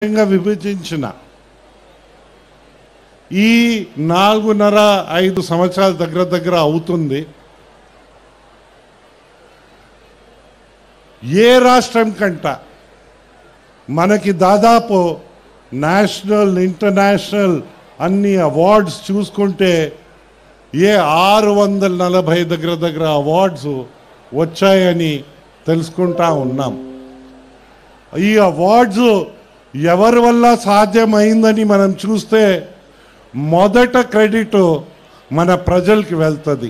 విభజించిన ఈ 4.5 సంవత్సరాల దగ్గర అవుతుంది. ఏ రాష్ట్రం కంట మనకి దాదాపు నేషనల్ ఇంటర్నేషనల్ అన్ని అవార్డ్స్ చూసుకుంటే ఏ 640 దగ్గర అవార్డ్స్ వచ్చాయని తెలుసుకుంటా ఉన్నాం. ఈ అవార్డ్స్ ఎవరి వల్ల సాధ్యమైందని మనం చూస్తే మొదట క్రెడిట్ మన ప్రజలకి వెళ్తుంది.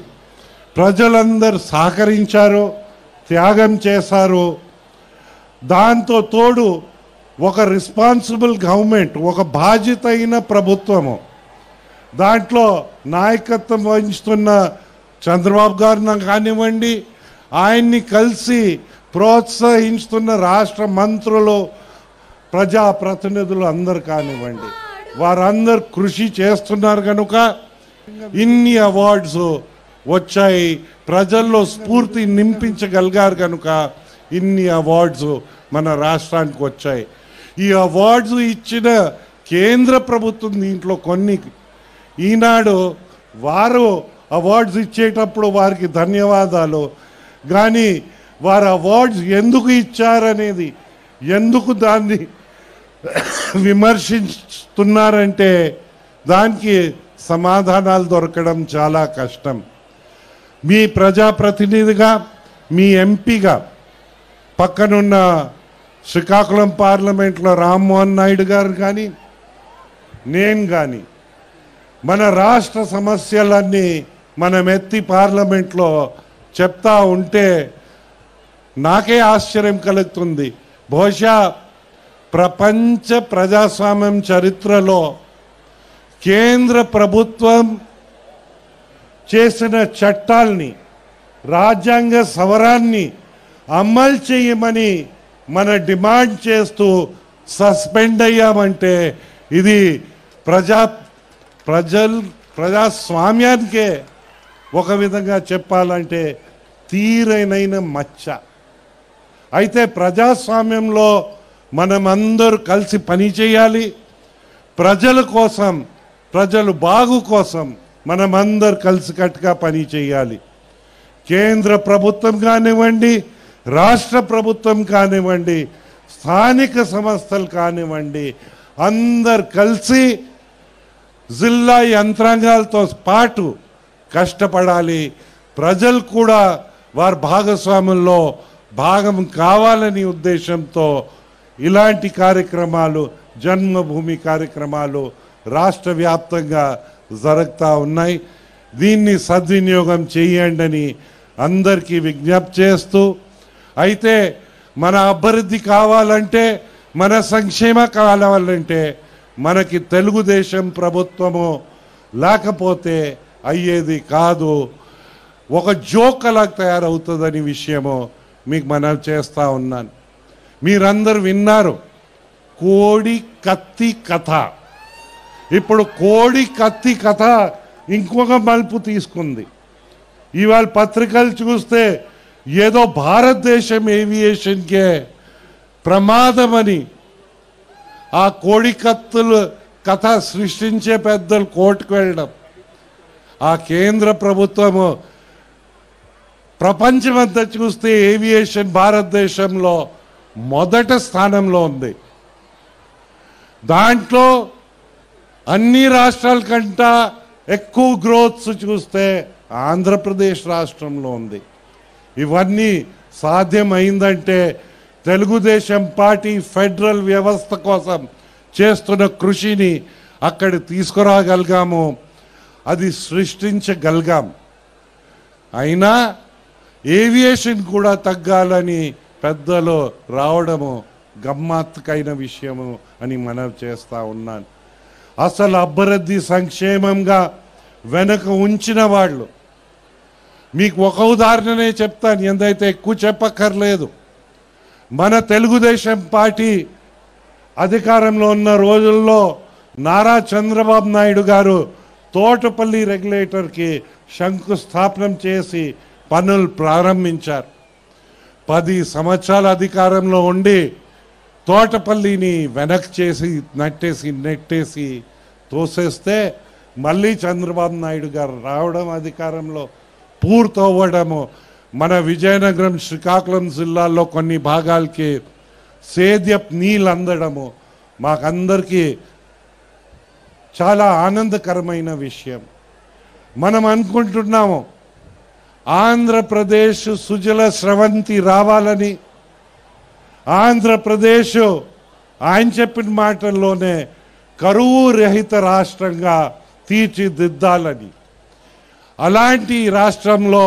ప్రజలందరూ సహకరించారు, త్యాగం చేశారు. దాంతో తోడు ఒక రెస్పాన్సిబుల్ గవర్నమెంట్, ఒక బాధ్యత అయిన ప్రభుత్వము, దాంట్లో నాయకత్వం వహిస్తున్న చంద్రబాబు గారిని కానివ్వండి, ఆయన్ని కలిసి ప్రోత్సహిస్తున్న రాష్ట్ర మంత్రులు, ప్రజాప్రతినిధులు అందరు కానివ్వండి, వారందరు కృషి చేస్తున్నారు కనుక ఇన్ని అవార్డ్స్ వచ్చాయి. ప్రజల్లో స్ఫూర్తి నింపించగలిగారు కనుక ఇన్ని అవార్డ్స్ మన రాష్ట్రానికి వచ్చాయి. ఈ అవార్డ్స్ ఇచ్చిన కేంద్ర ప్రభుత్వం దీంట్లో కొన్ని, ఈనాడు వారు అవార్డ్స్ ఇచ్చేటప్పుడు వారికి ధన్యవాదాలు, కానీ వారు అవార్డ్స్ ఎందుకు ఇచ్చారనేది, ఎందుకు దాన్ని విమర్శిస్తున్నారంటే దానికి సమాధానాలు దొరకడం చాలా కష్టం. మీ ప్రజాప్రతినిధిగా, మీ ఎంపీగా పక్కనున్న శ్రీకాకుళం పార్లమెంట్లో రామ్మోహన్ నాయుడు గారు కానీ, నేను కానీ మన రాష్ట్ర సమస్యలన్నీ మనం ఎత్తి పార్లమెంట్లో చెప్తా ఉంటే నాకే ఆశ్చర్యం కలుగుతుంది. బహుశా ప్రపంచ ప్రజాస్వామ్యం చరిత్రలో కేంద్ర ప్రభుత్వం చేసిన చట్టాల్ని, రాజ్యాంగ సవరాన్ని అమలు చేయమని మన డిమాండ్ చేస్తూ సస్పెండ్ అయ్యామంటే ఇది ప్రజాస్వామ్యానికే ఒక విధంగా చెప్పాలంటే తీరైన మచ్చ. అయితే ప్రజాస్వామ్యంలో మనమందరూ కలిసి పని చేయాలి. ప్రజల కోసం, ప్రజలు బాగు కోసం మనమందరూ కలిసికట్టుగా పని చేయాలి. కేంద్ర ప్రభుత్వం కానివ్వండి, రాష్ట్ర ప్రభుత్వం కానివ్వండి, స్థానిక సంస్థలు కానివ్వండి, అందరు కలిసి జిల్లా యంత్రాంగాలతో పాటు కష్టపడాలి. ప్రజలు కూడా వారి భాగస్వాముల్లో భాగం కావాలని ఉద్దేశంతో ఇలాంటి కార్యక్రమాలు, జన్మభూమి కార్యక్రమాలు రాష్ట్ర వ్యాప్తంగా జరుగుతూ ఉన్నాయి. దీన్ని సద్వినియోగం చేయండి అని అందరికీ విజ్ఞప్తి చేస్తూ, అయితే మన అభివృద్ధి కావాలంటే, మన సంక్షేమ కావాలంటే మనకి తెలుగుదేశం ప్రభుత్వము లేకపోతే అయ్యేది కాదు. ఒక జోక్ అలా తయారవుతుందని విషయము మీకు మనవి చేస్తూ ఉన్నాను. మీరందరూ విన్నారు కోడి కత్తి కథ. ఇప్పుడు కోడి కత్తి కథ ఇంకొక మలుపు తీసుకుంది. ఇవాళ పత్రికలు చూస్తే ఏదో భారతదేశం ఏవియేషన్కే ప్రమాదమని ఆ కోడి కత్తుల కథ సృష్టించే పెద్దలు కోర్టుకు వెళ్ళడం, ఆ కేంద్ర ప్రభుత్వము ప్రపంచమంతా చూస్తే ఏవియేషన్ భారతదేశంలో మొదటి స్థానంలో ఉంది. దాంట్లో అన్ని రాష్ట్రాల కంటే ఎక్కువ గ్రోత్స్ చూస్తే ఆంధ్రప్రదేశ్ రాష్ట్రంలో ఉంది. ఇవన్నీ సాధ్యమైందంటే తెలుగుదేశం పార్టీ ఫెడరల్ వ్యవస్థ కోసం చేస్తున్న కృషిని అక్కడ తీసుకురాగలిగాము, అది సృష్టించగలిగాం. అయినా ఏవియేషన్ కూడా తగ్గాలని పెద్దలు రావడము గమ్మత్తుకైన విషయము అని మనవి చేస్తూ ఉన్నాను. అసలు అభివృద్ధి సంక్షేమంగా వెనక ఉంచిన వాళ్ళు, మీకు ఒక ఉదాహరణనే చెప్తాను, ఎందైతే ఎక్కువ చెప్పక్కర్లేదు. మన తెలుగుదేశం పార్టీ అధికారంలో ఉన్న రోజుల్లో నారా చంద్రబాబు నాయుడు గారు తోటపల్లి రెగ్యులేటర్కి శంకుస్థాపనం చేసి పనులు ప్రారంభించారు. 10 సంవత్సరాల అధికారంలో ఉండి తోటపల్లిని వెనక్కి చేసి నెట్టేసి తోసేస్తే మళ్ళీ చంద్రబాబు నాయుడు గారు రావడం అధికారంలో పూర్తవ్వడము, మన విజయనగరం శ్రీకాకుళం జిల్లాల్లో కొన్ని భాగాలకి సేద్యపు నీళ్ళు అందడము మాకందరికీ చాలా ఆనందకరమైన విషయం. మనం అనుకుంటున్నాము ఆంధ్రప్రదేశ్ సుజల స్రవంతి రావాలని, ఆంధ్రప్రదేశ్ ఆయన చెప్పిన మాటల్లోనే కరువు రహిత రాష్ట్రంగా తీర్చిదిద్దాలని. అలాంటి రాష్ట్రంలో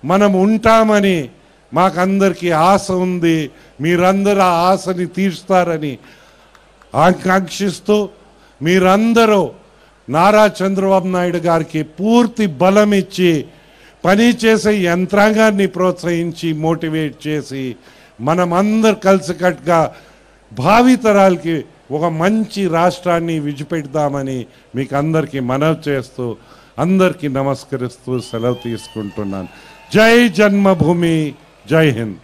మనం ఉంటామని మాకందరికీ ఆశ ఉంది. మీరందరూ ఆ ఆశని తీర్చుతారని ఆకాంక్షిస్తూ మీరందరూ నారా చంద్రబాబు నాయుడు గారికి పూర్తి బలం ఇచ్చి పనిచేసే యంత్రాంగాన్ని ప్రోత్సహించి మోటివేట్ చేసి మనమందరు కలిసికట్టుగా భావితరాలకి ఒక మంచి రాష్ట్రాన్ని విడిచిపెడదామని మీకు అందరికీ మనవి చేస్తూ అందరికీ నమస్కరిస్తూ సెలవు తీసుకుంటున్నాను. జై జన్మభూమి, జై హింద్.